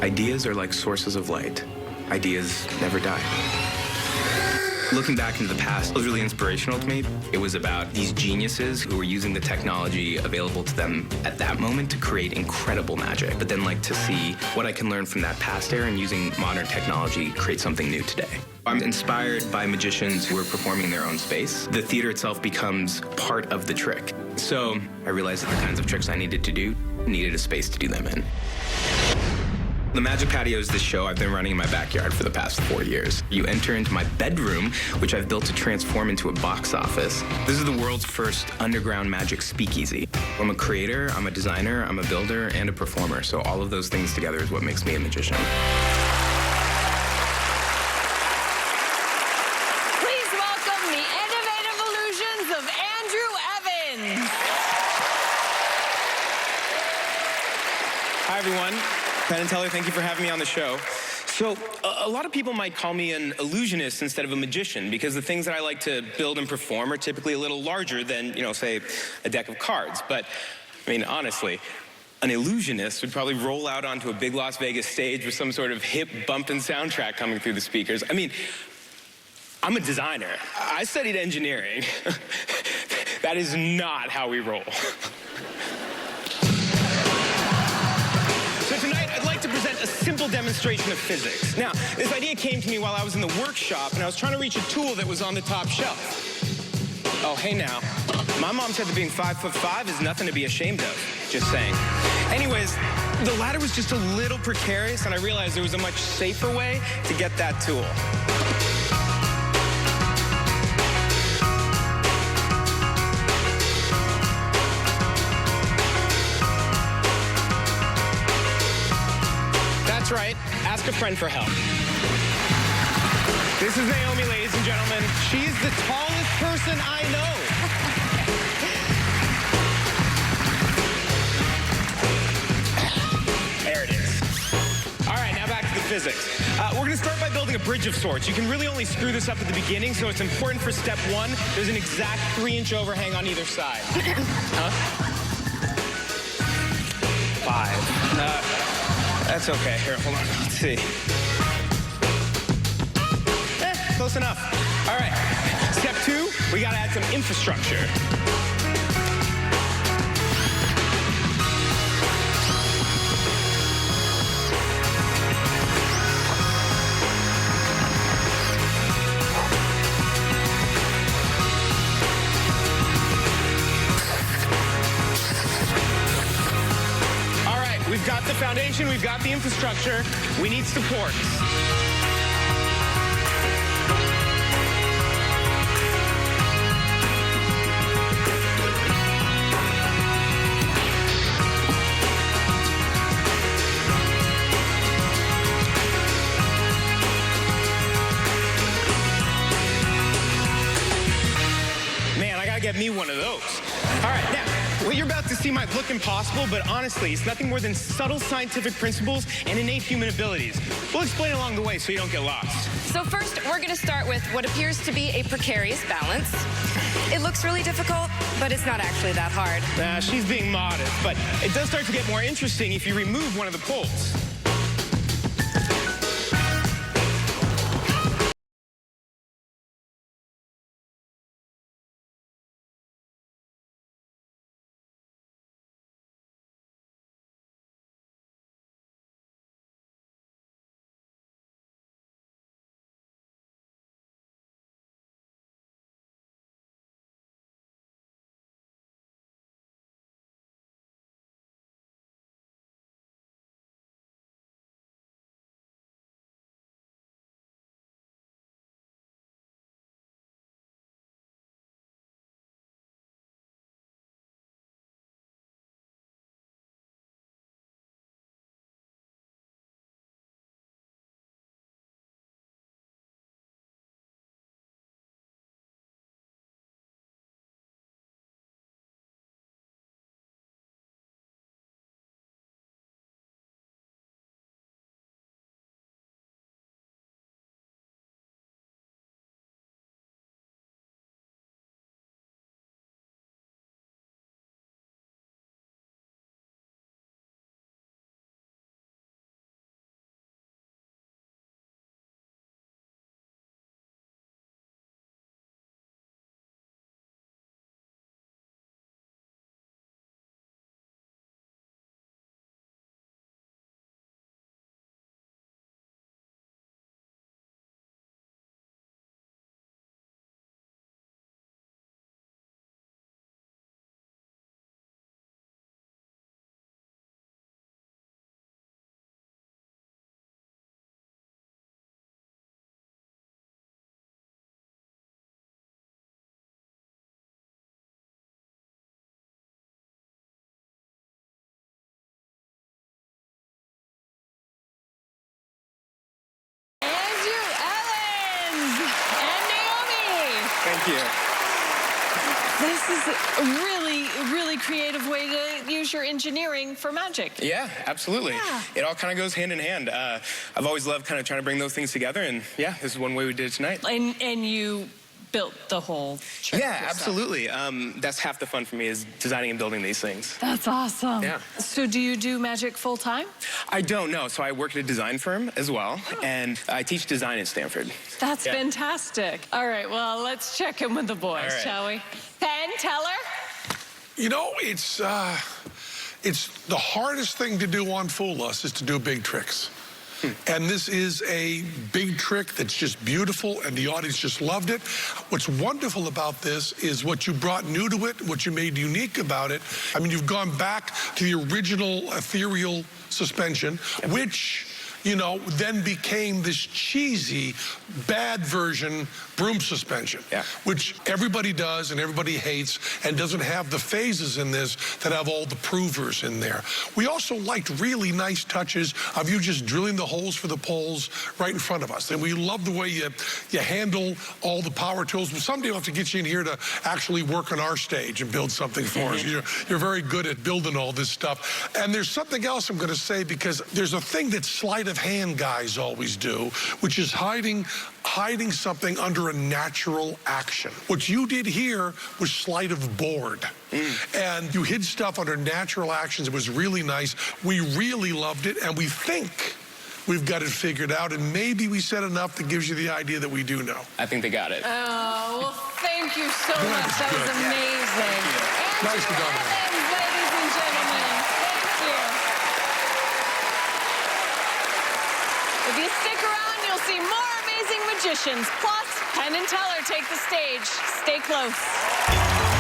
Ideas are like sources of light. Ideas never die. Looking back into the past was really inspirational to me. It was about these geniuses who were using the technology available to them at that moment to create incredible magic. But then to see what I can learn from that past era and using modern technology create something new today. I'm inspired by magicians who are performing in their own space. The theater itself becomes part of the trick. So I realized that the kinds of tricks I needed to do needed a space to do them in. The Magic Patio is this show I've been running in my backyard for the past 4 years. You enter into my bedroom, which I've built to transform into a box office. This is the world's first underground magic speakeasy. I'm a creator, I'm a designer, I'm a builder, and a performer. So all of those things together is what makes me a magician. Please welcome the innovative illusions of Andrew Evans. Hi, everyone. Penn and Teller, thank you for having me on the show. So, a lot of people might call me an illusionist instead of a magician because the things that I like to build and perform are typically a little larger than, say, a deck of cards. But, honestly, an illusionist would probably roll out onto a big Las Vegas stage with some sort of hip bumping soundtrack coming through the speakers. I'm a designer. I studied engineering. That is not how we roll. So tonight, I'd like to present a simple demonstration of physics. Now, this idea came to me while I was in the workshop, and I was trying to reach a tool that was on the top shelf. Oh, hey now. My mom said that being 5'5" is nothing to be ashamed of. Just saying. Anyways, the ladder was just a little precarious, and I realized there was a much safer way to get that tool. That's right, ask a friend for help. This is Naomi, ladies and gentlemen. She's the tallest person I know. There it is. All right, now back to the physics. We're gonna start by building a bridge of sorts. You can really only screw this up at the beginning, so it's important for step one. There's an exact 3-inch overhang on either side. Huh? 5. That's okay. Here, hold on. Let's see. Close enough. All right. Step 2, we got to add some infrastructure. We've got the foundation, we've got the infrastructure, we need supports. Man, I gotta get me one of those. All right, now, what you're about to see might look impossible, but honestly, it's nothing more than subtle scientific principles and innate human abilities. We'll explain along the way so you don't get lost. So first, we're going to start with what appears to be a precarious balance. It looks really difficult, but it's not actually that hard. Nah, she's being modest, but it does start to get more interesting if you remove one of the poles. Thank you. This is a really, really creative way to use your engineering for magic. Yeah, absolutely. Yeah. It all kind of goes hand in hand. I've always loved kind of trying to bring those things together, and yeah, this is one way we did it tonight. And you built the whole trick Yeah, yourself. absolutely. That's half the fun for me, is designing and building these things. That's awesome. Yeah. So do you do magic full time? I don't know. So I work at a design firm as well, and I teach design at Stanford. That's Yeah. fantastic. All right, well, let's check in with the boys, All right. shall we? Penn, Teller? You know, it's the hardest thing to do on Fool Us is to do big tricks. And this is a big trick that's just beautiful, and the audience just loved it. What's wonderful about this is what you brought new to it, what you made unique about it. I mean, you've gone back to the original ethereal suspension, which, you know, then became this cheesy, bad version broom suspension, Yeah. which everybody does and everybody hates, and doesn't have the phases in this that have all the provers in there. We also liked really nice touches of you just drilling the holes for the poles right in front of us. And we love the way you handle all the power tools. Someday we'll have to get you in here to actually work on our stage and build something for us. You're very good at building all this stuff. And there's something else I'm going to say, because there's a thing that sleight of hand guys always do, which is hiding something under a natural action. What you did here was sleight of board. And you hid stuff under natural actions. It was really nice. We really loved it, and we think we've got it figured out, and maybe we said enough that gives you the idea that we do know. I think they got it. Oh, well, thank you so much. That was good. amazing. Nice to go there. Evans, ladies and gentlemen. Thank you. If you stick around, you'll see more amazing magicians. Plus, Penn and Teller take the stage. Stay close.